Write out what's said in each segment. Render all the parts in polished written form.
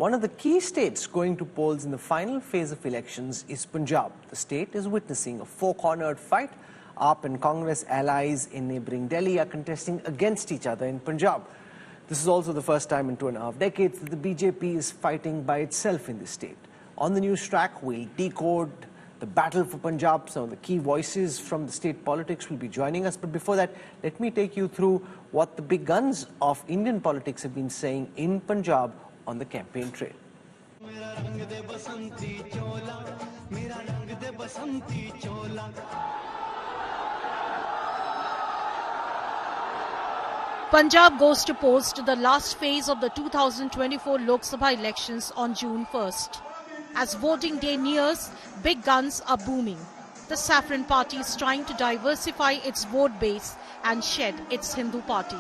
One of the key states going to polls in the final phase of elections is Punjab. The state is witnessing a four-cornered fight. AAP and Congress allies in neighbouring Delhi are contesting against each other in Punjab. This is also the first time in 2.5 decades that the BJP is fighting by itself in this state. On the NewsTrack, we'll decode the battle for Punjab. Some of the key voices from the state politics will be joining us. But before that, let me take you through what the big guns of Indian politics have been saying in Punjab on the campaign trail. Punjab goes to polls to the last phase of the 2024 Lok Sabha elections on June 1st. As voting day nears, big guns are booming. The Saffron Party is trying to diversify its vote base and shed its Hindu party.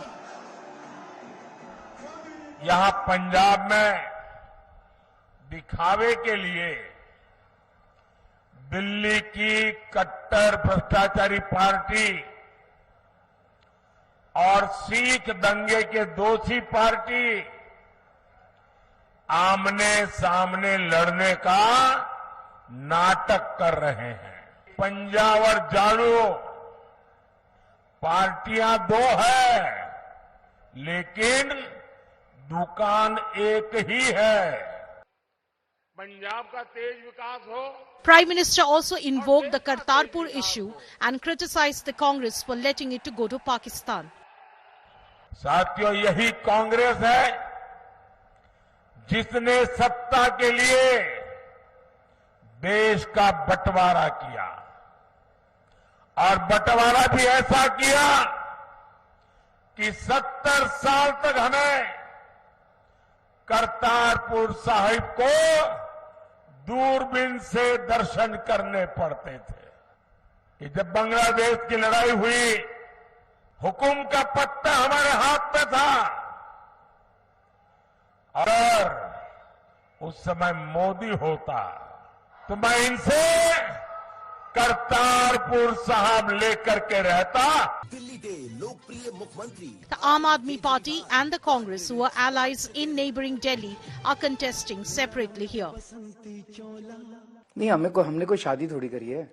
यहाँ पंजाब में दिखावे के लिए दिल्ली की कट्टर भ्रष्टाचारी party और सिख दंगे के दोषी पार्टी आमने सामने लड़ने का नाटक कर रहे हैं। पंजाब और झाड़ू पार्टियां दो है, लेकिन दुकान एक ही है। पंजाब का तेज विकास हो। Prime Minister also invoked the Kartarpur issue and criticized the Congress for letting it to go to Pakistan. साथियों, यही कांग्रेस है जिसने सत्ता के लिए देश का बंटवारा किया, और बंटवारा भी ऐसा किया कि 70 साल तक हमें करतारपुर साहिब को दूरबीन से दर्शन करने पड़ते थे। कि जब बांग्लादेश की लड़ाई हुई, हुकुम का पत्ता हमारे हाथ में था और उस समय मोदी होता तो मैं इनसे करतारपुर साहब लेकर के रहता। The Aam Aadmi Party and the Congress, who are allies in neighbouring Delhi, are contesting separately here. नहीं, हमने कोई शादी थोड़ी करी है,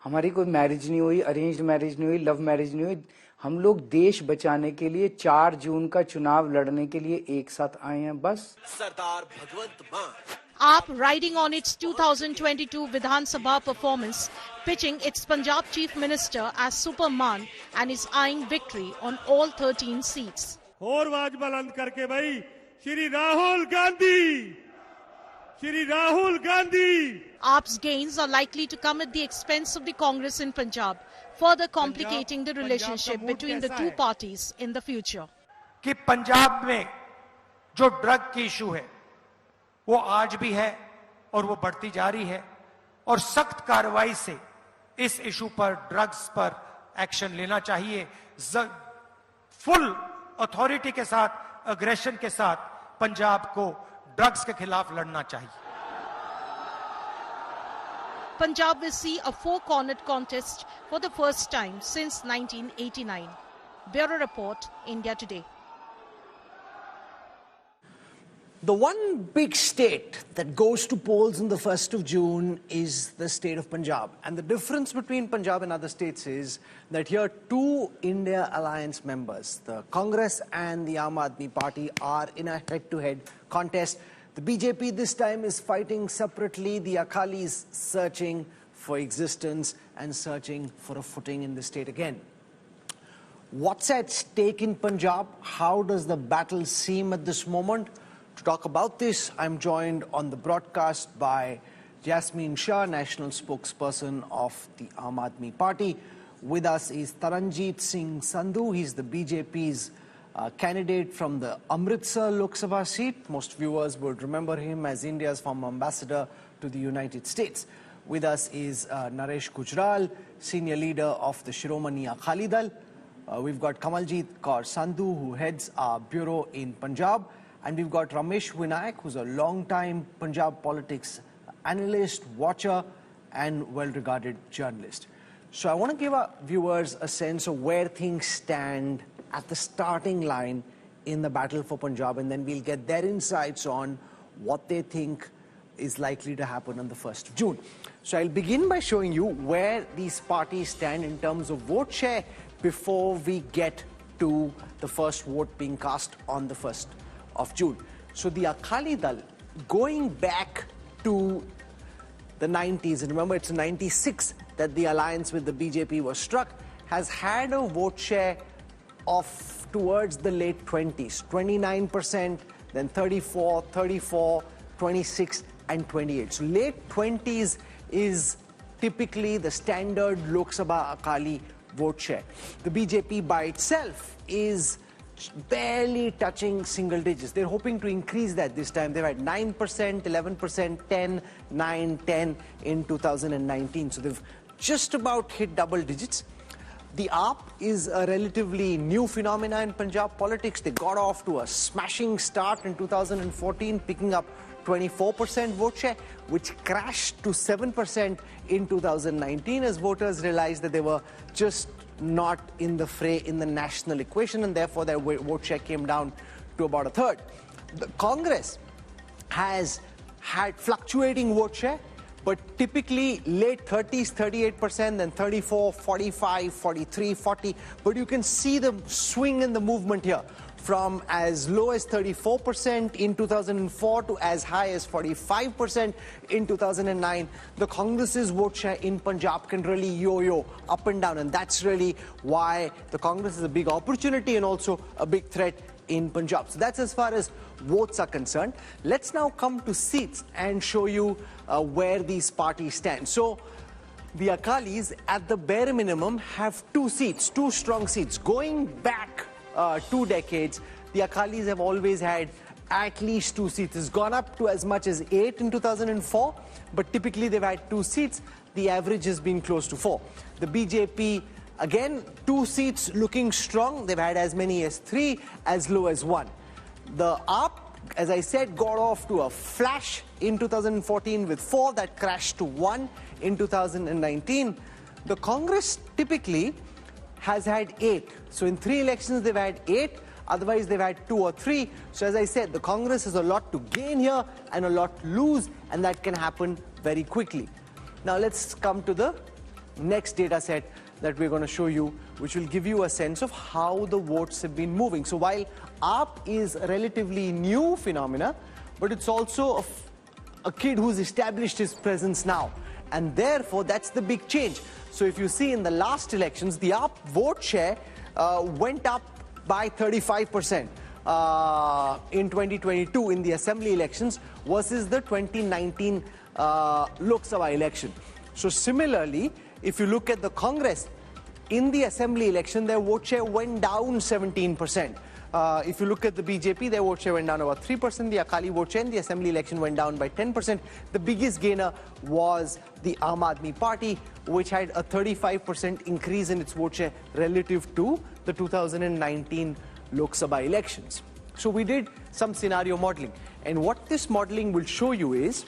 हमारी कोई मैरिज नहीं हुई, अरेंज्ड मैरिज नहीं हुई, लव मैरिज नहीं हुई। हम लोग देश बचाने के लिए 4 जून का चुनाव लड़ने के लिए एक साथ आए हैं, बस। सरदार भगवंत मान। AAP riding on its 2022 Vidhan Sabha performance, pitching its Punjab Chief Minister as Superman and is eyeing victory on all 13 seats. और आवाज बुलंद करके भाई, Shri Rahul Gandhi, Shri Rahul Gandhi. AAP's gains are likely to come at the expense of the Congress in Punjab, further complicating the relationship between the two parties in the future. कि पंजाब में जो drug की issue है वो आज भी है और वो बढ़ती जा रही है, और सख्त कार्रवाई से इस इशू पर, ड्रग्स पर एक्शन लेना चाहिए। फुल अथॉरिटी के साथ, अग्रेशन के साथ पंजाब को ड्रग्स के खिलाफ लड़ना चाहिए। Punjab will see a four-cornered contest for the first time since 1989. Bureau Report, India Today. The one big state that goes to polls on the 1st of June is the state of Punjab. And the difference between Punjab and other states is that here 2 India Alliance members, the Congress and the Aam Aadmi Party, are in a head-to-head contest. The BJP this time is fighting separately. The Akali is searching for existence and searching for a footing in the state again. What's at stake in Punjab? How does the battle seem at this moment? To talk about this, I'm joined on the broadcast by Jasmine Shah, national spokesperson of the Aam Aadmi Party. With us is Taranjeet Singh Sandu. He's the BJP's candidate from the Amritsar Lok Sabha seat. Most viewers would remember him as India's former ambassador to the United States. With us is Naresh Gujral, senior leader of the Shiromani Akali Dal. We've got Kamaljeet Kaur Sandu, who heads our bureau in Punjab. And we've got Ramesh Vinayak, who's a long-time Punjab politics analyst, watcher, and well-regarded journalist. So I want to give our viewers a sense of where things stand at the starting line in the battle for Punjab, and then we'll get their insights on what they think is likely to happen on the 1st of June. So I'll begin by showing you where these parties stand in terms of vote share before we get to the first vote being cast on the 1st of June. So the Akali Dal, going back to the 90s, and remember it's in 96 that the alliance with the BJP was struck, has had a vote share of towards the late 20s, 29%, then 34, 34, 26, and 28. So late 20s is typically the standard Lok Sabha Akali vote share. The BJP by itself is barely touching single digits. They're hoping to increase that this time. They've had 9%, 11%, 10, 9, 10 in 2019. So they've just about hit double digits. The AAP is a relatively new phenomena in Punjab politics. They got off to a smashing start in 2014, picking up 24% vote share, which crashed to 7% in 2019 as voters realized that they were just not in the fray in the national equation, and therefore their vote share came down to about a third. The Congress has had fluctuating vote share, but typically late 30s, 38%, then 34, 45, 43, 40. But you can see the swing in the movement here from as low as 34% in 2004 to as high as 45% in 2009. The Congress's vote share in Punjab can really yo-yo up and down, and that's really why the Congress is a big opportunity and also a big threat in Punjab. So that's as far as votes are concerned. Let's now come to seats and show you where these parties stand. So the Akalis, at the bare minimum, have 2 seats, 2 strong seats. Going back 2 decades, the Akalis have always had at least 2 seats. It's gone up to as much as 8 in 2004, but typically they've had 2 seats. The average has been close to 4. The BJP, again, 2 seats looking strong. They've had as many as 3, as low as 1. The AAP, as I said, got off to a flash in 2014 with 4. That crashed to 1 in 2019. The Congress typically has had 8. So in 3 elections they've had 8. Otherwise they've had 2 or 3. So as I said, the Congress has a lot to gain here and a lot to lose, and that can happen very quickly. Now let's come to the next data set that we're going to show you, which will give you a sense of how the votes have been moving. So while AAP is a relatively new phenomena, but it's also a kid who's established his presence now. And therefore, that's the big change. So if you see in the last elections, the AAP vote share went up by 35% in 2022 in the assembly elections versus the 2019 Lok Sabha election. So similarly, if you look at the Congress, in the assembly election, their vote share went down 17%. If you look at the BJP, their vote share went down about 3%. The Akali vote share in the assembly election went down by 10%. The biggest gainer was the Aam Aadmi Party, which had a 35% increase in its vote share relative to the 2019 Lok Sabha elections. So we did some scenario modeling. And what this modeling will show you is,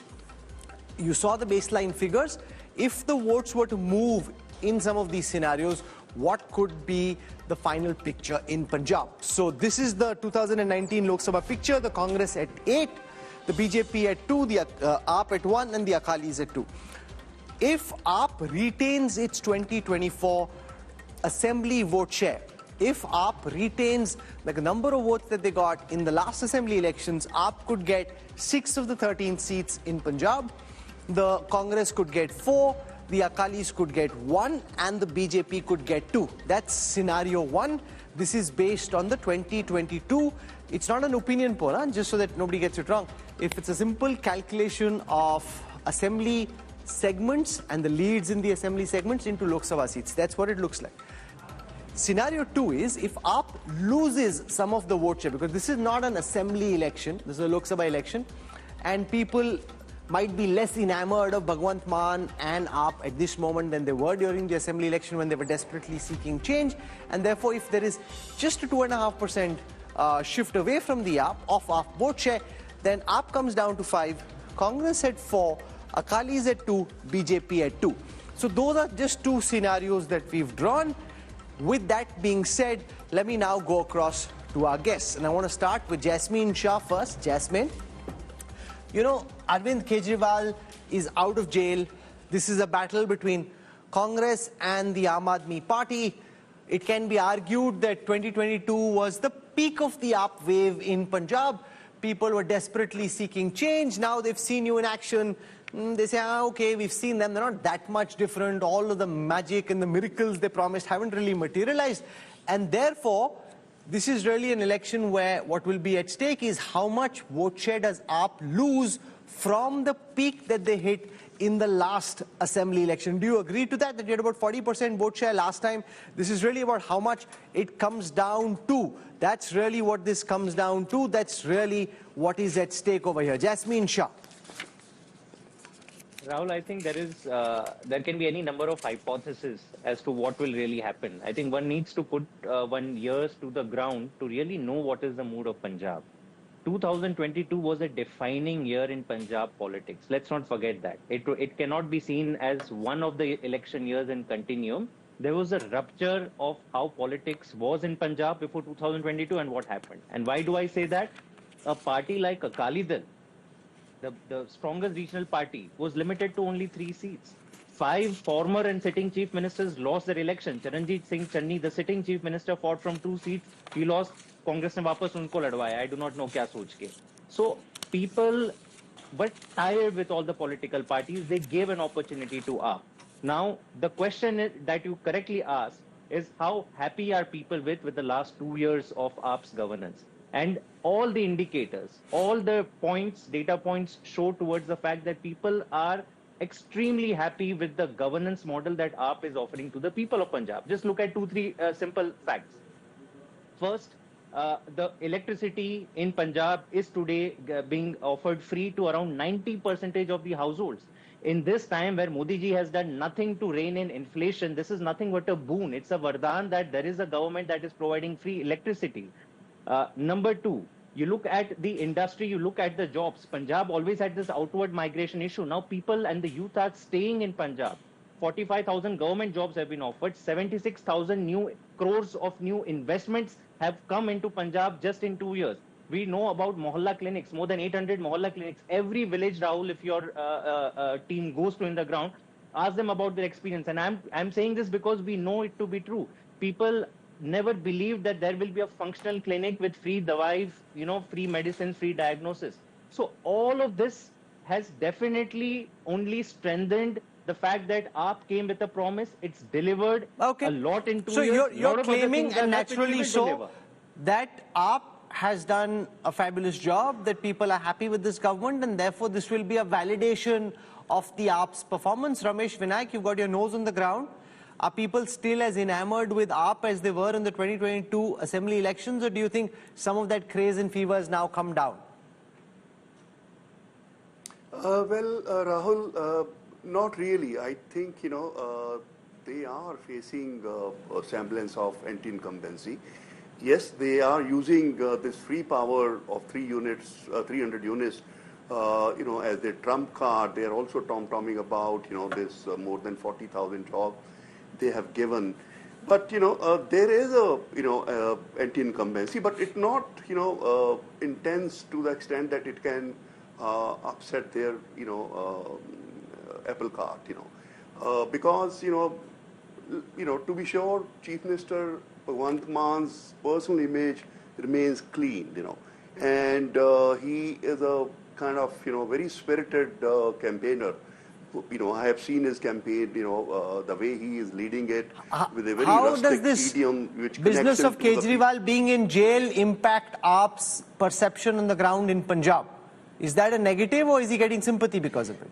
you saw the baseline figures. If the votes were to move in some of these scenarios, what could be the final picture in Punjab? So this is the 2019 Lok Sabha picture, the Congress at 8, the BJP at 2, the AAP at 1, and the Akalis at 2. If AAP retains its 2024 assembly vote share, if AAP retains the number of votes that they got in the last assembly elections, AAP could get 6 of the 13 seats in Punjab, the Congress could get 4, the Akalis could get 1, and the BJP could get 2. That's scenario 1. This is based on the 2022. It's not an opinion poll, just so that nobody gets it wrong. If it's a simple calculation of assembly segments and the leads in the assembly segments into Lok Sabha seats, that's what it looks like. Scenario 2 is if AAP loses some of the vote share, because this is not an assembly election, this is a Lok Sabha election, and people might be less enamored of Bhagwant Mann and AAP at this moment than they were during the assembly election when they were desperately seeking change. And therefore, if there is just a 2.5% shift away from the AAP, of AAP vote share, then AAP comes down to 5, Congress at 4, Akalis at 2, BJP at 2. So those are just 2 scenarios that we've drawn. With that being said, let me now go across to our guests. And I want to start with Jasmine Shah first. Jasmine. You know, Arvind Kejriwal is out of jail. This is a battle between Congress and the Aam Aadmi Party. It can be argued that 2022 was the peak of the AAP wave in Punjab. People were desperately seeking change. Now they've seen you in action. They say, okay, we've seen them. They're not that much different. All of the magic and the miracles they promised haven't really materialized. And therefore, this is really an election where what will be at stake is how much vote share does AAP lose from the peak that they hit in the last assembly election. Do you agree to that you had about 40% vote share last time? This is really about how much it comes down to. That's really what this comes down to. That's really what is at stake over here. Jasmine Shah. Rahul, I think there can be any number of hypotheses as to what will really happen. I think one needs to put 1 year to the ground to really know what is the mood of Punjab. 2022 was a defining year in Punjab politics. Let's not forget that. It cannot be seen as one of the election years in continuum. There was a rupture of how politics was in Punjab before 2022 and what happened. And why do I say that? A party like Akali Dal, the strongest regional party, was limited to only 3 seats. 5 former and sitting chief ministers lost their election. Charanjit Singh Channi, the sitting chief minister, fought from 2 seats. He lost. Congress ne wapas unko ladwaya. I do not know kya soch ke. So people were tired with all the political parties. They gave an opportunity to AAP. Now the question that you correctly asked is how happy are people with the last 2 years of AAP's governance? And all the indicators, all the points, data points show towards the fact that people are extremely happy with the governance model that AAP is offering to the people of Punjab. Just look at 2-3 simple facts. First, the electricity in Punjab is today being offered free to around 90% of the households. In this time where Modi ji has done nothing to rein in inflation, this is nothing but a boon. It's a vardhan that there is a government that is providing free electricity. Number 2, you look at the industry, you look at the jobs. Punjab always had this outward migration issue. Now people and the youth are staying in Punjab. 45,000 government jobs have been offered. 76,000 new crores of new investments have come into Punjab just in 2 years. We know about Mohalla clinics, more than 800 Mohalla clinics. Every village, Rahul, if your team goes to in the ground, ask them about their experience. And I'm saying this because we know it to be true. People never believed that there will be a functional clinic with free dawais, free medicines, free diagnosis. So all of this has definitely only strengthened the fact that AAP came with a promise. It's delivered a lot in 2 years. So you're claiming, and naturally so, that AAP has done a fabulous job, that people are happy with this government, and therefore this will be a validation of the AAP's performance. Ramesh Vinayak, you've got your nose on the ground. Are people still as enamored with AAP as they were in the 2022 assembly elections, or do you think some of that craze and fever has now come down? Rahul, not really. I think, they are facing a semblance of anti-incumbency. Yes, they are using this free power of 300 units, as their trump card. They are also tom-tomming about, this more than 40,000 jobs they have given. But, there is a, anti-incumbency, but it's not, intense to the extent that it can upset their, apple cart, because, to be sure, Chief Minister Bhagwant Man's personal image remains clean, and he is a kind of, very spirited campaigner. I have seen his campaign, the way he is leading it with a very rustic idiom. Which business of Kejriwal being in jail impact AAP's perception on the ground in Punjab? Is that a negative, or is he getting sympathy because of it?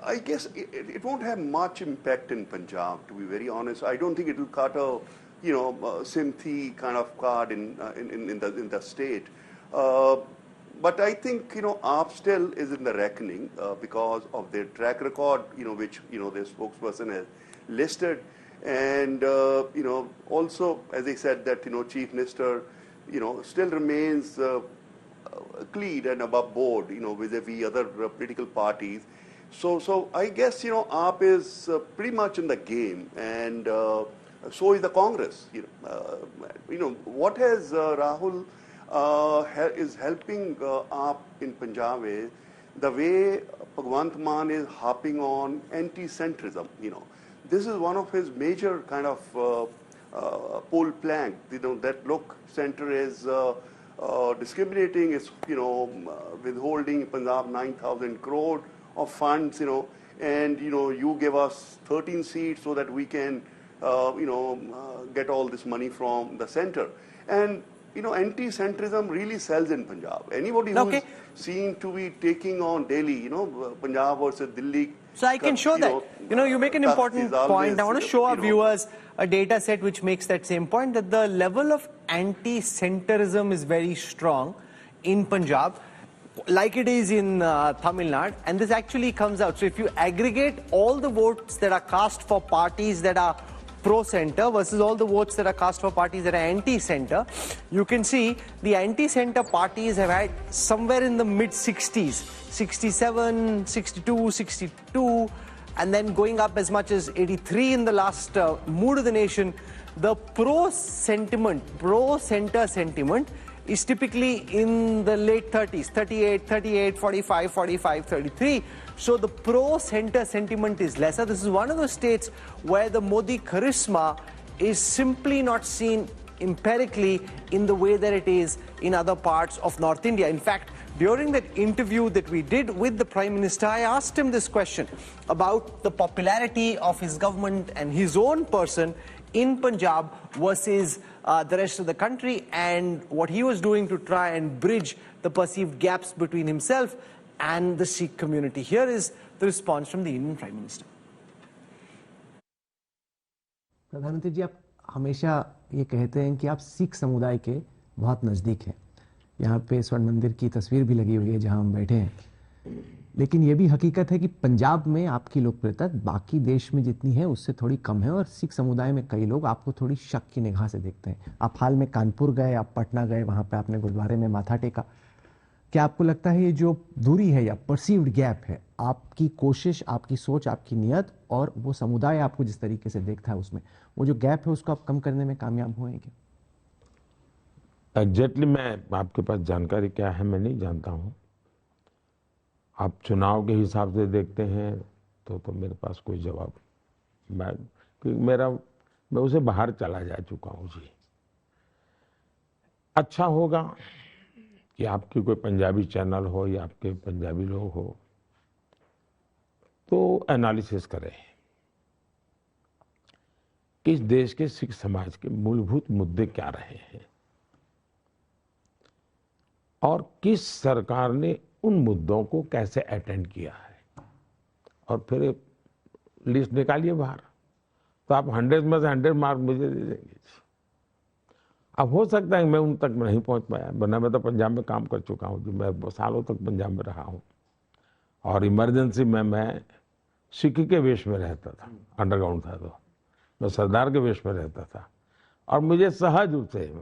I guess it won't have much impact in Punjab, to be very honest. I don't think it will cut a, sympathy kind of card in the state. But I think, AAP still is in the reckoning because of their track record, which, their spokesperson has listed. And, also, as I said, that, Chief Minister, still remains clean and above board, vis-a-vis other political parties. So I guess, AAP is pretty much in the game, and so is the Congress. What has Rahul is helping AAP in Punjab is the way Bhagwant Mann is harping on anti-centrism. This is one of his major kind of pole plank. That look, center is discriminating, is withholding Punjab 9,000 crore of funds, and you give us 13 seats so that we can get all this money from the center. And anti-centrism really sells in Punjab. Anybody who is seen to be taking on Delhi, Punjab versus Delhi. So I can show that. You make an important point. I want to show our viewers a data set which makes that same point, that the level of anti-centrism is very strong in Punjab, like it is in Tamil Nadu, and this actually comes out. So if you aggregate all the votes that are cast for parties that are pro-center versus all the votes that are cast for parties that are anti-center, you can see the anti-center parties have had somewhere in the mid-60s, 67, 62, 62, and then going up as much as 83 in the last Mood of the Nation. The pro-center sentiment is typically in the late 30s, 38, 38, 45, 45, 33. So the pro-center sentiment is lesser. This is one of the states where the Modi charisma is simply not seen empirically in the way that it is in other parts of North India. In fact, during that interview that we did with the Prime Minister, I asked him this question about the popularity of his government and his own person in Punjab versus the rest of the country, and what he was doing to try and bridge the perceived gaps between himself and the Sikh community. Here is the response from the Indian Prime Minister. प्रधानमंत्री जी, आप हमेशा ये कहते हैं कि आप सिख समुदाय के बहुत नज़दीक हैं। यहाँ पे स्वर्ण मंदिर की तस्वीर भी लगी हुई है जहाँ हम बैठे हैं, लेकिन ये भी हकीकत है कि पंजाब में आपकी लोकप्रियता बाकी देश में जितनी है उससे थोड़ी कम है, और सिख समुदाय में कई लोग आपको थोड़ी शक की निगाह से देखते हैं। आप हाल में कानपुर गए, आप पटना गए, वहाँ पे आपने गुरुद्वारे में माथा टेका। क्या आपको लगता है ये जो दूरी है या परसीव्ड गैप है, आपकी कोशिश, आपकी सोच, आपकी नियत और वो समुदाय आपको जिस तरीके से देखता है उसमें, वो जो गैप है उसको आप कम करने में कामयाब हुए हैं क्या? एग्जैक्टली मैं आपके पास जानकारी क्या है मैं नहीं जानता हूँ। आप चुनाव के हिसाब से देखते हैं तो मेरे पास कोई जवाब, मैं उसे बाहर चला जा चुका हूँ जी। अच्छा होगा कि आपकी कोई पंजाबी चैनल हो या आपके पंजाबी लोग हो तो एनालिसिस करें कि इस देश के सिख समाज के मूलभूत मुद्दे क्या रहे हैं और किस सरकार ने उन मुद्दों को कैसे अटेंड किया है, और फिर एक लिस्ट निकालिए बाहर। तो आप 100 में से 100 मार्क मुझे दे देंगे। अब हो सकता है मैं उन तक नहीं पहुंच पाया, वरना मैं तो पंजाब में काम कर चुका हूं जी। मैं सालों तक पंजाब में रहा हूं और इमरजेंसी में मैं सिख के वेश में रहता था, अंडरग्राउंड था तो मैं सरदार के वेश में रहता था। और मुझे सहज रूप से,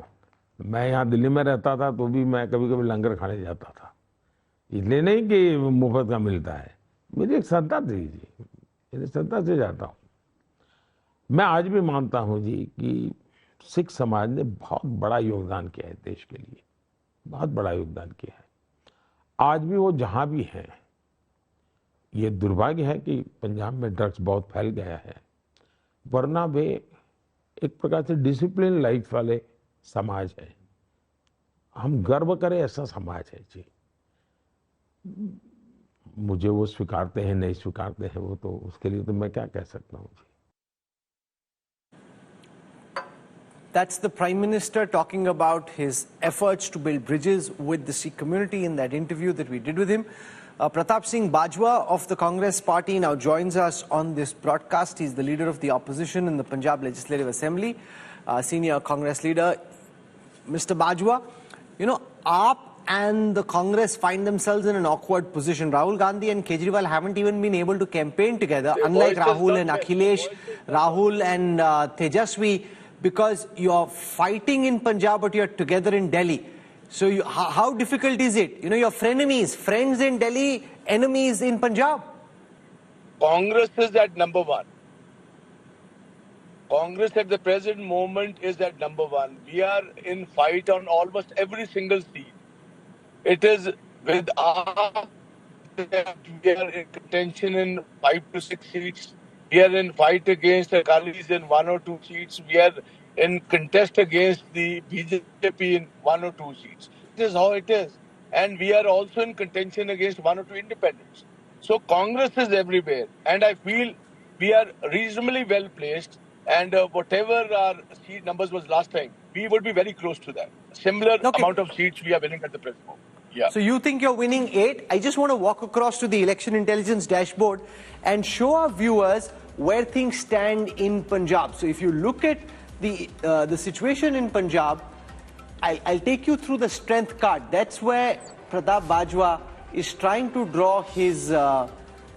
मैं यहाँ दिल्ली में रहता था तो भी मैं कभी कभी लंगर खाने जाता था, इसलिए नहीं कि मुफ्त का मिलता है, मेरी एक श्रद्धा थी जी, मेरी श्रद्धा से जाता हूँ। मैं आज भी मानता हूँ जी कि सिख समाज ने बहुत बड़ा योगदान किया है देश के लिए, बहुत बड़ा योगदान किया है। आज भी वो जहाँ भी हैं, ये दुर्भाग्य है कि पंजाब में ड्रग्स बहुत फैल गया है, वरना वे एक प्रकार से डिसिप्लिन लाइफ वाले समाज है। हम गर्व करें ऐसा समाज है जी। मुझे वो स्वीकारते हैं नहीं स्वीकारते हैं वो तो उसके लिए तो मैं क्या कह सकता हूँ जी। That's the Prime Minister talking about his efforts to build bridges with the Sikh community in that interview that we did with him. Pratap Singh Bajwa of the Congress Party now joins us on this broadcast. He's the leader of the opposition in the Punjab Legislative Assembly, senior Congress leader. Mr. Bajwa, AAP and the Congress find themselves in an awkward position. Rahul Gandhi and Kejriwal haven't even been able to campaign together, unlike Rahul and Akhilesh, Rahul and Tejaswi, because you're fighting in Punjab but you're together in Delhi. So how difficult is it? Your frenemies, friends in Delhi, enemies in Punjab. Congress is at number one. Congress at the present moment is at number 1. We are in fight on almost every single seat. It is with our we are in contention in 5 to 6 seats. We are in fight against Akalis in 1 or 2 seats. We are in contest against the BJP in 1 or 2 seats. This is how it is. And we are also in contention against 1 or 2 independents. So Congress is everywhere. And I feel we are reasonably well placed. And whatever our seat numbers was last time, we would be very close to that. Similar amount of seats we are winning at the present moment. Yeah. So you think you're winning 8? I just want to walk across to the election intelligence dashboard and show our viewers where things stand in Punjab. So if you look at the situation in Punjab, I'll take you through the strength card. That's where Pratap Bajwa is trying to draw his,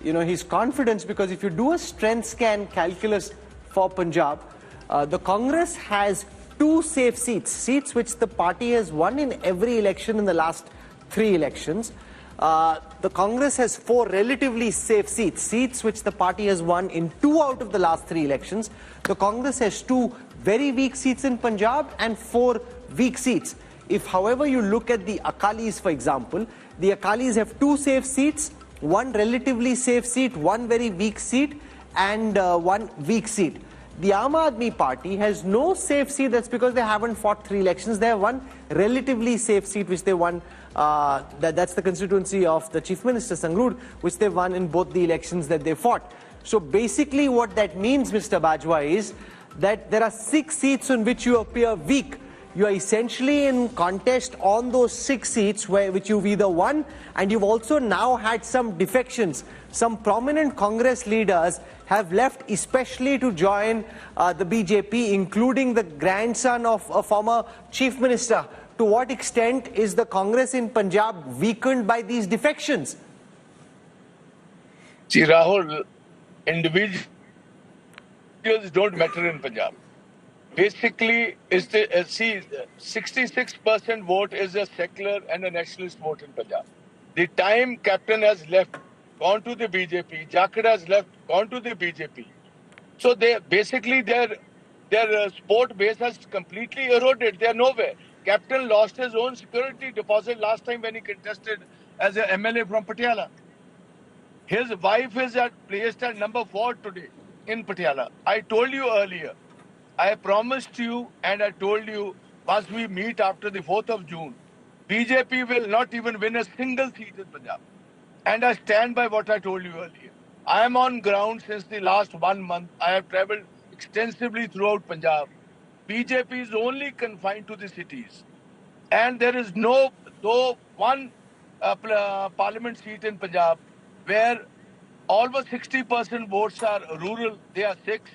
his confidence, because if you do a strength scan calculus for Punjab, the Congress has 2 safe seats which the party has won in every election in the last 3 elections. The Congress has 4 relatively safe seats which the party has won in 2 out of the last 3 elections. The Congress has 2 very weak seats in Punjab and 4 weak seats. If, however, you look at the Akalis, for example, the Akalis have 2 safe seats, 1 relatively safe seat, 1 very weak seat, and 1 weak seat. The Aam Aadmi Party has no safe seat. That's because they haven't fought 3 elections. They have 1 relatively safe seat which they won. That's the constituency of the Chief Minister, Sangrur, which they won in both the elections that they fought. So basically what that means, Mr. Bajwa, is that there are 6 seats on which you appear weak. You are essentially in contest on those 6 seats which you've either won, and you've also now had some defections. Some prominent Congress leaders have left, especially to join the BJP, including the grandson of a former Chief Minister. To what extent is the Congress in Punjab weakened by these defections? See, Rahul, individuals don't matter in Punjab. Basically, 66% vote is a secular and a nationalist vote in Punjab. The time Captain has left, gone to the BJP, Jakad has left, gone to the BJP. So their support base has completely eroded. They are nowhere. Captain lost his own security deposit last time when he contested as an MLA from Patiala. His wife is placed at number 4 today in Patiala. I told you earlier, I promised you and I told you, once we meet after the 4th of June, BJP will not even win a single seat in Punjab. And I stand by what I told you earlier. I am on ground since the last 1 month. I have travelled extensively throughout Punjab. BJP is only confined to the cities. And there is one parliament seat in Punjab where almost 60% votes are rural. They are Sikhs,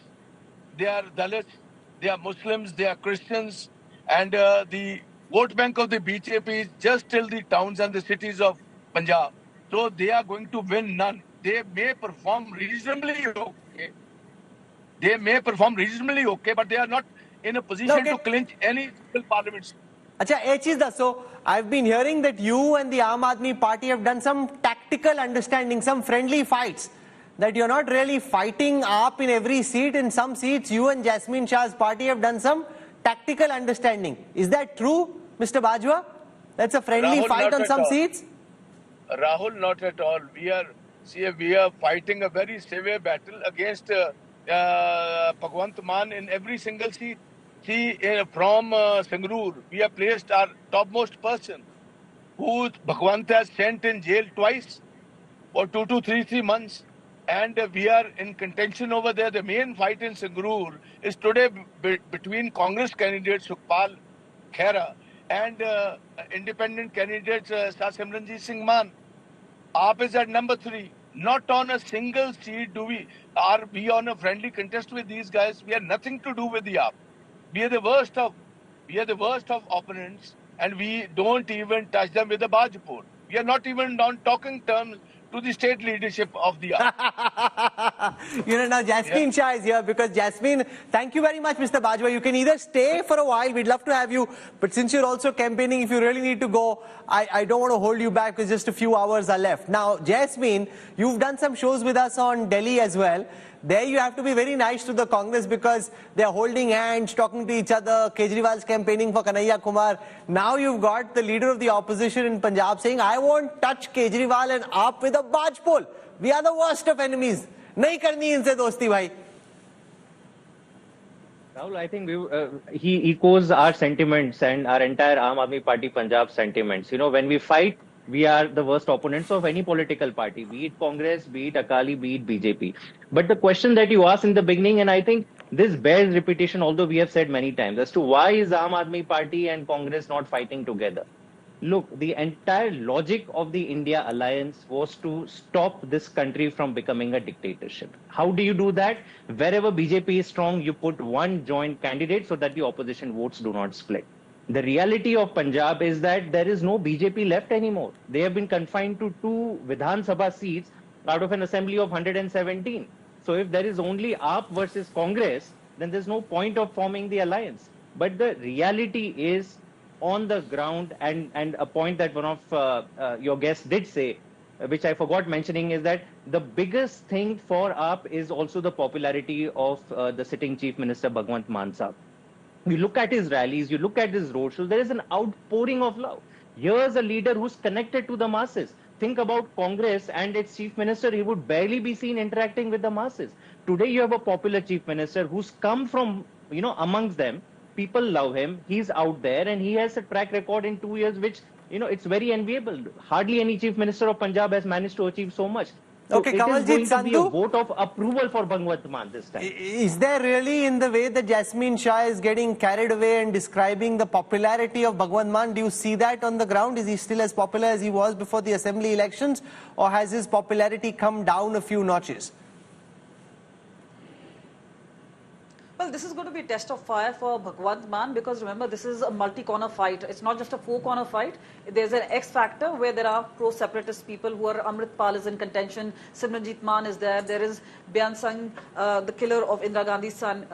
they are Dalits, they are Muslims, they are Christians. And the vote bank of the BJP is just till the towns and the cities of Punjab. So they are going to win none. They may perform reasonably okay. But they are not in a position to clinch any single parliament seat. Acha, so I've been hearing that you and the Aam Aadmi Party have done some tactical understanding, some friendly fights. That you're not really fighting up in every seat. In some seats, you and Jasmine Shah's party have done some tactical understanding. Is that true, Mr. Bajwa? That's a friendly fight on some seats? Rahul, not at all. We are fighting a very severe battle against Bhagwant Mann in every single seat. See, from Sangrur, we have placed our topmost person, who Bhagwant has sent in jail twice for 2 to 3 months. And we are in contention over there. The main fight in Sangrur is today between Congress candidates Sukhpal Khera and independent candidates Simranjit Singh Mann. AAP is at number 3. Not on a single seat are we on a friendly contest with these guys. We have nothing to do with the AAP. We are the worst of opponents, and we don't even touch them with a barge pole. We are not even on talking terms to the state leadership of the AAP. Now Jasmine Shah is here because Jasmine, thank you very much, Mr. Bajwa. You can either stay for a while, we'd love to have you, but since you're also campaigning, if you really need to go, I don't want to hold you back because just a few hours are left. Now, Jasmine, you've done some shows with us on Delhi as well. There you have to be very nice to the Congress because they're holding hands, talking to each other. Kejriwal's campaigning for Kanhaiya Kumar. Now you've got the leader of the opposition in Punjab saying, I won't touch Kejriwal and AAP with a barge pole. We are the worst of enemies. Nahi karni inse dosti bhai. Rahul, I think he echoes our sentiments and our entire Aam Aadmi Party Punjab sentiments. You know, when we fight, we are the worst opponents of any political party, be it Congress, be it Akali, be it BJP. But the question that you asked in the beginning, and I think this bears repetition, although we have said many times, as to why is Aam Aadmi Party and Congress not fighting together? Look, the entire logic of the India alliance was to stop this country from becoming a dictatorship. How do you do that? Wherever BJP is strong, you put one joint candidate so that the opposition votes do not split. The reality of Punjab is that there is no BJP left anymore. They have been confined to 2 Vidhan Sabha seats out of an assembly of 117. So if there is only AAP versus Congress, then there's no point of forming the alliance. But the reality is, on the ground, and a point that one of your guests did say, which I forgot mentioning, is that the biggest thing for AAP is also the popularity of the sitting Chief Minister Bhagwant Mann Sahab. You look at his rallies, you look at his roadshows, there is an outpouring of love. Here's a leader who's connected to the masses. Think about Congress and its Chief Minister, he would barely be seen interacting with the masses. Today you have a popular Chief Minister who's come from, amongst them. People love him. He's out there and he has a track record in 2 years, which, it's very enviable. Hardly any Chief Minister of Punjab has managed to achieve so much. So okay, it is going to Sandu, be a vote of approval for Bhagwant Mann this time. Is there really, in the way that Jasmine Shah is getting carried away and describing the popularity of Bhagwant Mann, do you see that on the ground? Is he still as popular as he was before the assembly elections, or has his popularity come down a few notches? Well, this is going to be a test of fire for Bhagwant Mann, because remember, this is a multi-corner fight. It's not just a 4-corner fight. There's an X factor where there are pro-separatist people who are, Amrit Pal is in contention, Simranjit Maan is there, there is Byan Singh, the killer of Indira Gandhi's son,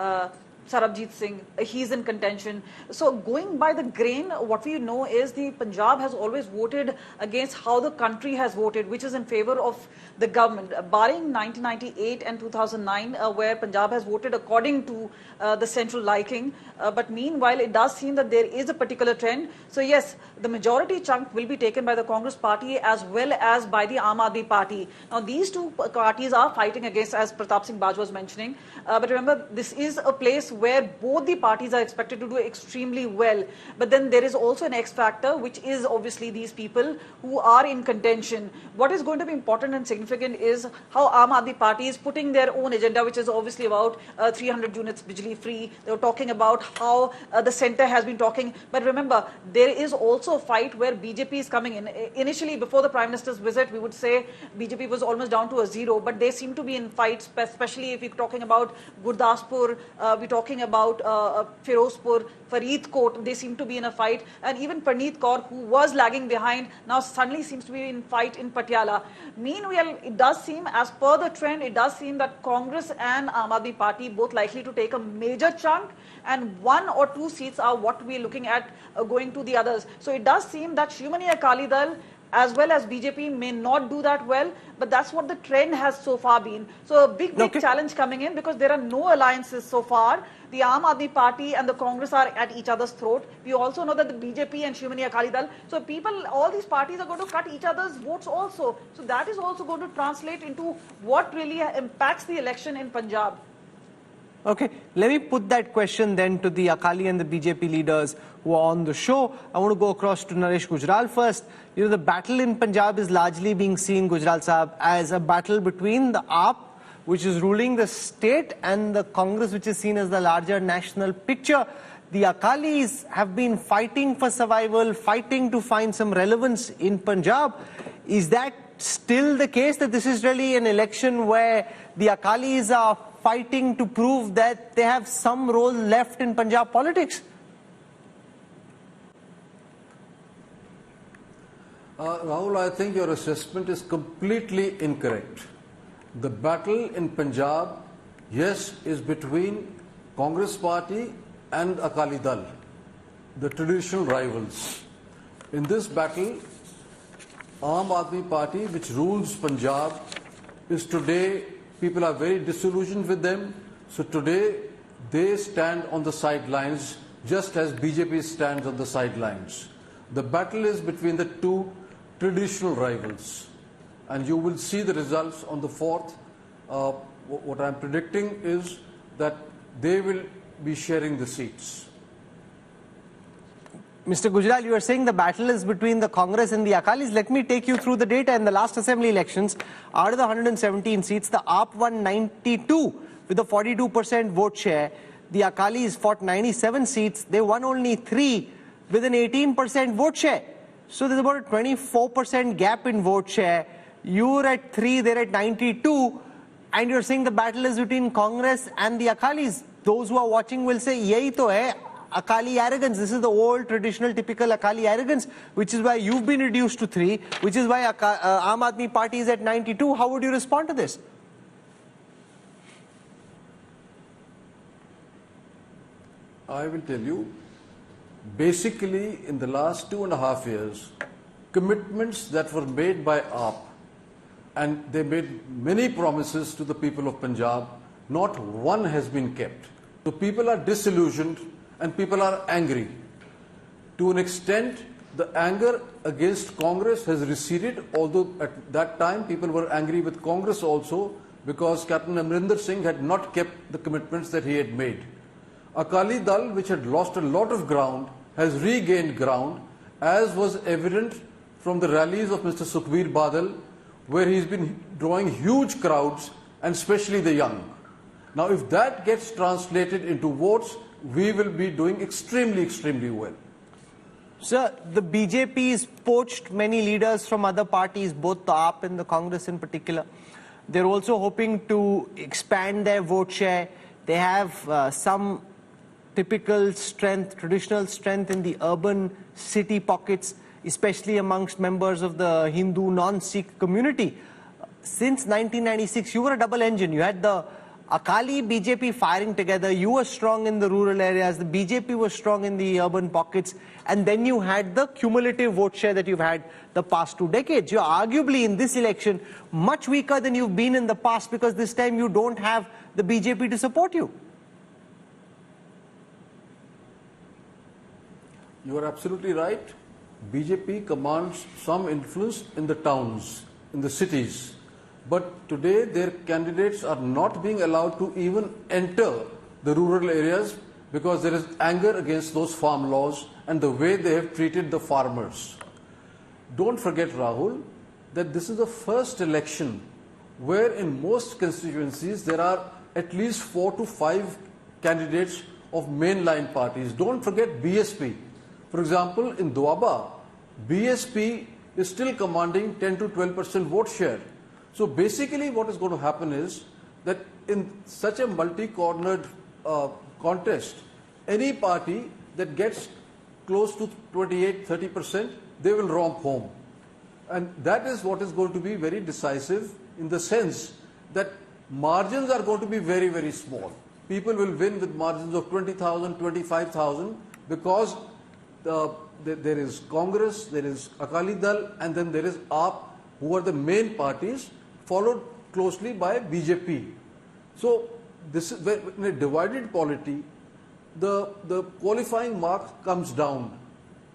Sarabjit Singh, he's in contention. So going by the grain, what we know is the Punjab has always voted against how the country has voted, which is in favor of the government, barring 1998 and 2009, where Punjab has voted according to the central liking. But meanwhile, it does seem that there is a particular trend. So yes, the majority chunk will be taken by the Congress party as well as by the Aam Aadmi party. Now these two parties are fighting against, as Pratap Singh Baj was mentioning. But remember, this is a place where both the parties are expected to do extremely well. But then there is also an X factor, which is obviously these people who are in contention. What is going to be important and significant is how Aam Aadmi party is putting their own agenda, which is obviously about 300 units bijli free. They were talking about how the centre has been talking. But remember, there is also a fight where BJP is coming in. Initially, before the Prime Minister's visit, we would say BJP was almost down to a 0, but they seem to be in fights, especially if we're talking about Gurdaspur, we're talking about Firozpur, Faridkot, they seem to be in a fight. And even Praneet Kaur, who was lagging behind, now suddenly seems to be in fight in Patiala. Meanwhile, it does seem, as per the trend, it does seem that Congress and Aam Aadmi Party both likely to take a major chunk, and 1 or 2 seats are what we're looking at going to the others. So it does seem that Shivamani Akali Dal as well as BJP may not do that well, but that's what the trend has so far been. So a big challenge coming in, because there are no alliances so far. The Aam Aadmi Party and the Congress are at each other's throat. We also know that the BJP and Shivamani Akali Dal, so people, all these parties are going to cut each other's votes also. So that is also going to translate into what really impacts the election in Punjab. Okay, let me put that question then to the Akali and the BJP leaders who are on the show. I want to go across to Naresh Gujral first. The battle in Punjab is largely being seen, Gujral Sahab, as a battle between the AAP, which is ruling the state, and the Congress, which is seen as the larger national picture. The Akalis have been fighting for survival, fighting to find some relevance in Punjab. Is that still the case, that this is really an election where the Akalis are fighting to prove that they have some role left in Punjab politics? Rahul, I think your assessment is completely incorrect. The battle in Punjab, yes, is between Congress party and Akali Dal, the traditional rivals. In this battle, Aam Aadmi Party, which rules Punjab, is today People are very disillusioned with them. So today, they stand on the sidelines just as BJP stands on the sidelines. The battle is between the two traditional rivals. And you will see the results on the 4th. What I'm predicting is that they will be sharing the seats. Mr. Gujral, you are saying the battle is between the Congress and the Akalis. Let me take you through the data. In the last assembly elections, out of the 117 seats, the AAP won 92 with a 42% vote share. The Akalis fought 97 seats. They won only 3 with an 18% vote share. So there's about a 24% gap in vote share. You're at 3, they're at 92. And you're saying the battle is between Congress and the Akalis. Those who are watching will say, yahi to hai. Akali arrogance. This is the old traditional typical Akali arrogance, which is why you've been reduced to 3, which is why Aam Aadmi Party is at 92. How would you respond to this? I will tell you, basically in the last 2.5 years, commitments that were made by AAP, and they made many promises to the people of Punjab, not one has been kept. So people are disillusioned and people are angry. To an extent, the anger against Congress has receded, although at that time people were angry with Congress also because Captain Amrinder Singh had not kept the commitments that he had made. Akali Dal, which had lost a lot of ground, has regained ground, as was evident from the rallies of Mr. Sukhbir Badal, where he's been drawing huge crowds, and especially the young. Now, if that gets translated into votes, we will be doing extremely well. Sir, the BJP has poached many leaders from other parties, both the AAP and the Congress in particular. They're also hoping to expand their vote share. They have some typical strength, traditional strength in the urban city pockets, especially amongst members of the Hindu non-Sikh community. Since 1996, you were a double engine. You had the Akali BJP firing together. You were strong in the rural areas. The BJP was strong in the urban pockets. And then you had the cumulative vote share that you've had the past 2 decades. You're arguably in this election much weaker than you've been in the past because this time you don't have the BJP to support you. You are absolutely right. BJP commands some influence in the towns, in the cities. But today their candidates are not being allowed to even enter the rural areas because there is anger against those farm laws and the way they have treated the farmers. Don't forget, Rahul, that this is the first election where in most constituencies there are at least 4 to 5 candidates of mainline parties. Don't forget BSP. For example, in Doaba, BSP is still commanding 10 to 12% vote share. So basically what is going to happen is that in such a multi-cornered contest, any party that gets close to 28-30%, they will romp home. And that is what is going to be very decisive in the sense that margins are going to be very small. People will win with margins of 20,000, 25,000 because there is Congress, there is Akali Dal, and then there is AAP, who are the main parties, followed closely by BJP. So this is in a divided polity, the qualifying mark comes down.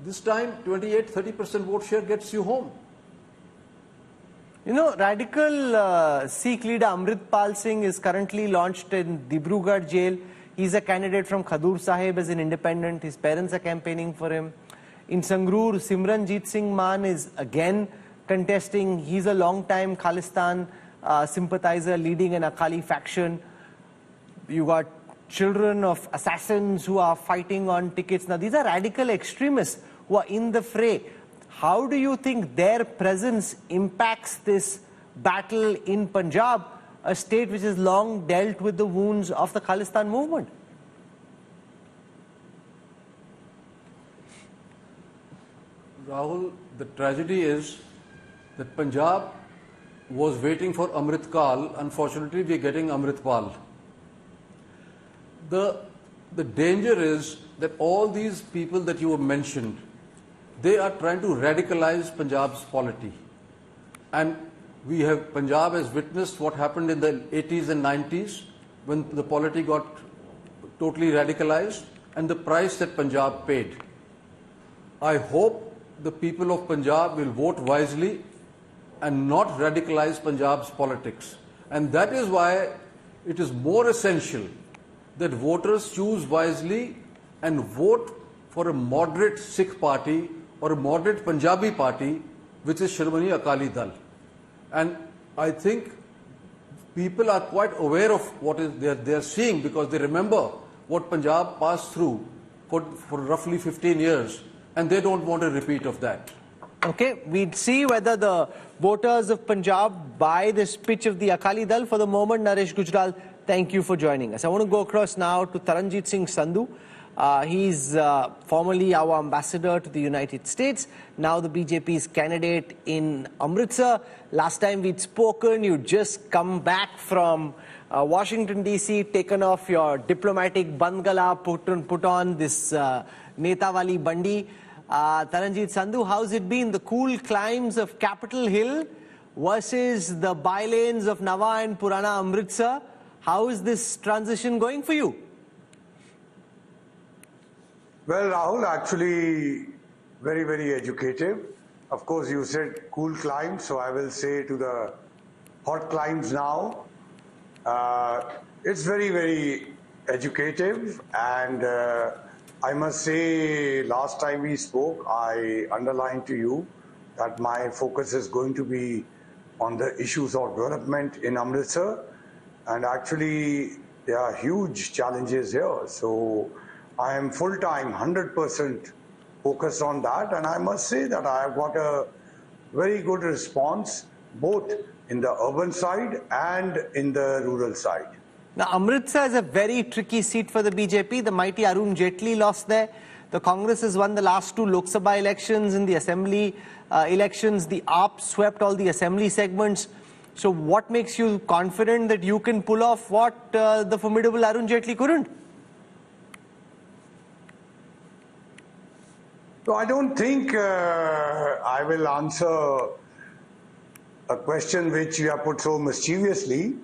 This time 28-30% vote share gets you home. You know, radical Sikh leader Amritpal Singh is currently launched in Dibrugarh jail. He's a candidate from Khadur Sahib as an independent. His parents are campaigning for him. In Sangrur, Simranjit Singh Maan is again contesting. He's a long-time Khalistan sympathizer leading an Akali faction. You got children of assassins who are fighting on tickets. Now, these are radical extremists who are in the fray. How do you think their presence impacts this battle in Punjab, a state which has long dealt with the wounds of the Khalistan movement? Rahul, the tragedy is that Punjab was waiting for Amrit Kal. Unfortunately, we are getting Amritpal. The danger is that all these people that you have mentioned, they are trying to radicalize Punjab's polity. And Punjab has witnessed what happened in the 80s and 90s when the polity got totally radicalized and the price that Punjab paid. I hope the people of Punjab will vote wisely and not radicalize Punjab's politics. And that is why it is more essential that voters choose wisely and vote for a moderate Sikh party or a moderate Punjabi party, which is Shiromani Akali Dal. And I think people are quite aware of what they are seeing, because they remember what Punjab passed through for roughly 15 years, and they don't want a repeat of that. Okay, we'd see whether the voters of Punjab buy this pitch of the Akali Dal. For the moment, Naresh Gujral, thank you for joining us. I want to go across now to Taranjit Singh Sandu. He's formerly our ambassador to the United States, now the BJP's candidate in Amritsar. Last time we'd spoken, you'd just come back from Washington DC, taken off your diplomatic bandgala, put on this Neta Wali Bandi. Taranjit Sandu, how's it been? The cool climbs of Capitol Hill versus the bylanes of Nawa and Purana Amritsar. How is this transition going for you? Well, Rahul, actually very, very educative. Of course, you said cool climbs, so I will say to the hot climbs now. It's very, very educative, and I must say, last time we spoke, I underlined to you that my focus is going to be on the issues of development in Amritsar, and actually there are huge challenges here. So I am full-time, 100% focused on that, and I must say that I have got a very good response both in the urban side and in the rural side. Now, Amritsar is a very tricky seat for the BJP. The mighty Arun Jaitley lost there. The Congress has won the last two Lok Sabha elections. In the Assembly elections, the AAP swept all the Assembly segments. So what makes you confident that you can pull off what the formidable Arun Jaitley couldn't? So I don't think I will answer a question which you have put so mischievously.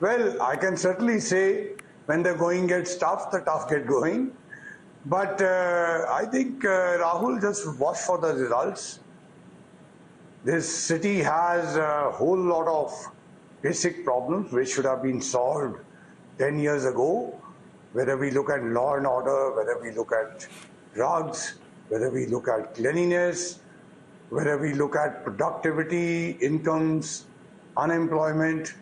Well, I can certainly say when the going gets tough, the tough get going. But I think, Rahul, just watch for the results. This city has a whole lot of basic problems which should have been solved 10 years ago. Whether we look at law and order, whether we look at drugs, whether we look at cleanliness, whether we look at productivity, incomes, unemployment,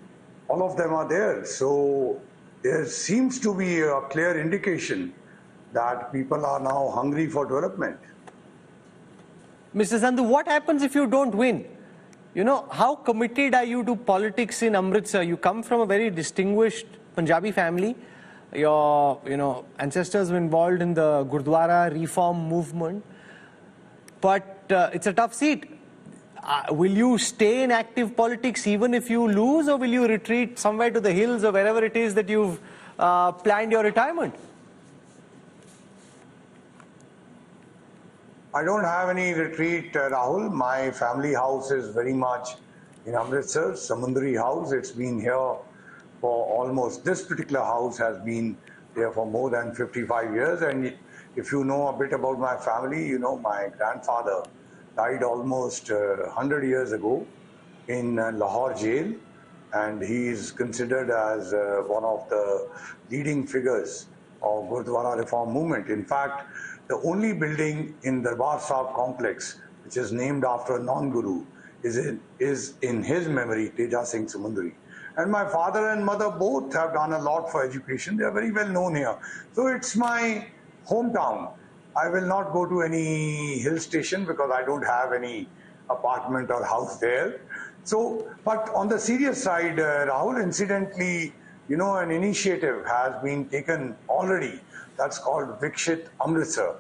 all of them are there. So there seems to be a clear indication that people are now hungry for development. Mr. Sandu, what happens if you don't win? You know, how committed are you to politics in Amritsar? You come from a very distinguished Punjabi family. Your ancestors were involved in the Gurdwara reform movement. But it's a tough seat. Will you stay in active politics even if you lose, or will you retreat somewhere to the hills or wherever it is that you've planned your retirement? I don't have any retreat, Rahul. My family house is very much in Amritsar, Samundari House. It's been here for almost, this particular house has been there for more than 55 years. And if you know a bit about my family, you know my grandfather died almost 100 years ago in Lahore jail, and he is considered as one of the leading figures of Gurdwara reform movement. In fact, the only building in Darbar Sahib complex which is named after a non-guru is in his memory, Jat Sikh Samundari. And my father and mother both have done a lot for education. They are very well known here. So it's my hometown. I will not go to any hill station because I don't have any apartment or house there. So, but on the serious side, Rahul, incidentally, you know, an initiative has been taken already that's called Vikshit Amritsar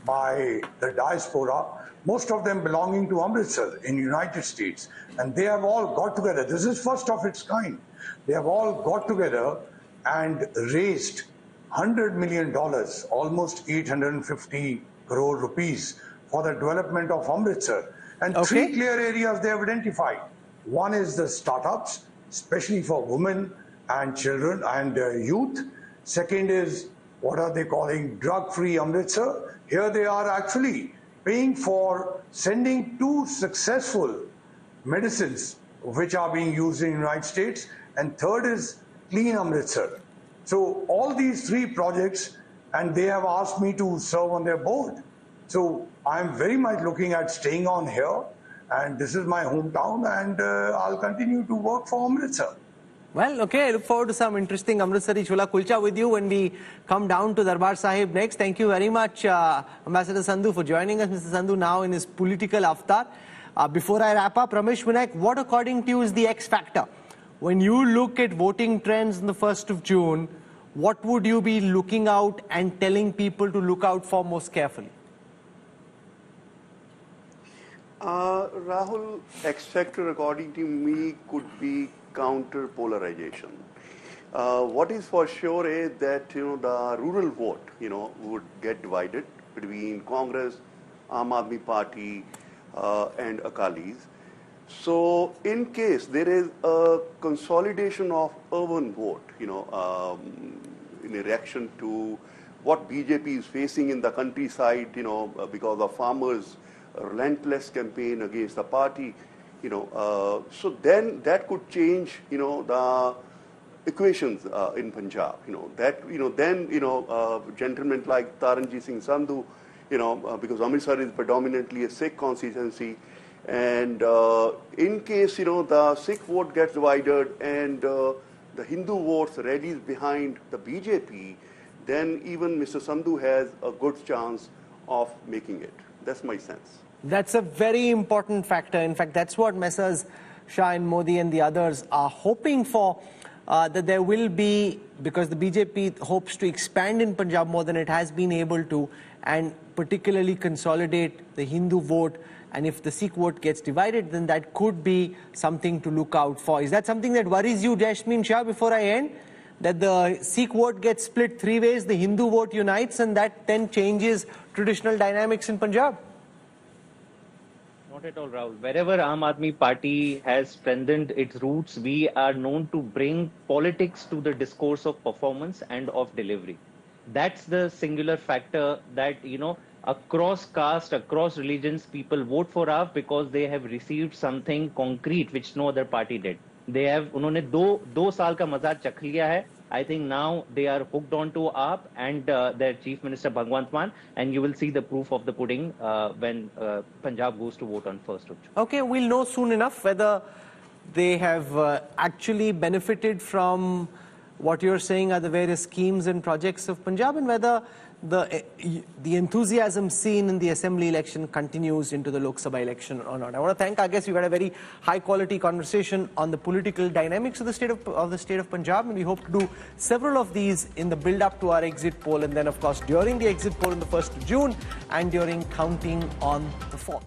by the Diaspora, most of them belonging to Amritsar in the United States. And they have all got together. This is first of its kind. They have all got together and raised $100 million, almost 850 crore rupees for the development of Amritsar. And three clear areas they have identified. One is the startups, especially for women and children and youth. Second is what are they calling drug-free Amritsar. Here they are actually paying for sending 2 successful medicines which are being used in the United States. And third is clean Amritsar. So all these 3 projects, and they have asked me to serve on their board. So I'm very much looking at staying on here, and this is my hometown, and I'll continue to work for Amritsar. Well, okay, I look forward to some interesting Amritsari Chola Kulcha with you when we come down to Darbar Sahib next. Thank you very much, Ambassador Sandu, for joining us. Mr. Sandu now in his political avatar. Before I wrap up, Ramesh Vinayak, what according to you is the X factor? When you look at voting trends on the 1st of June, what would you be looking out and telling people to look out for most carefully? Rahul, X factor according to me could be counter polarization. What is for sure is that the rural vote would get divided between Congress, Aam Aadmi Party, and Akalis. So in case there is a consolidation of urban vote, in reaction to what BJP is facing in the countryside, because of farmers' relentless campaign against the party, so then that could change, the equations in Punjab. Then gentlemen like Taranjit Singh Sandu, because Amritsar is predominantly a Sikh constituency, and in case the Sikh vote gets divided and the Hindu votes rallies behind the BJP, then even Mr. Sandu has a good chance of making it. That's my sense. That's a very important factor. In fact, that's what Messrs. Shah and Modi and the others are hoping for, that there will be, because the BJP hopes to expand in Punjab more than it has been able to, and particularly consolidate the Hindu vote. And if the Sikh vote gets divided, then that could be something to look out for. Is that something that worries you, Jasmine Shah, before I end? That the Sikh vote gets split 3 ways, the Hindu vote unites, and that then changes traditional dynamics in Punjab? Not at all, Rahul. Wherever Aam Aadmi Party has strengthened its roots, we are known to bring politics to the discourse of performance and of delivery. That's the singular factor that, across caste, across religions, people vote for AAP because they have received something concrete which no other party did. They have, उन्होंने दो साल का मजा चख लिया है. I think now they are hooked on to AAP and their Chief Minister Bhagwant Mann, and you will see the proof of the pudding when Punjab goes to vote on 1st of June. Okay, we'll know soon enough whether they have actually benefited from what you're saying are the various schemes and projects of Punjab, and whether the enthusiasm seen in the assembly election continues into the Lok Sabha election or not. I want to thank our guests. We've had a very high quality conversation on the political dynamics of the state of Punjab, and we hope to do several of these in the build up to our exit poll, and then of course during the exit poll on the 1st of June and during counting on the 4th.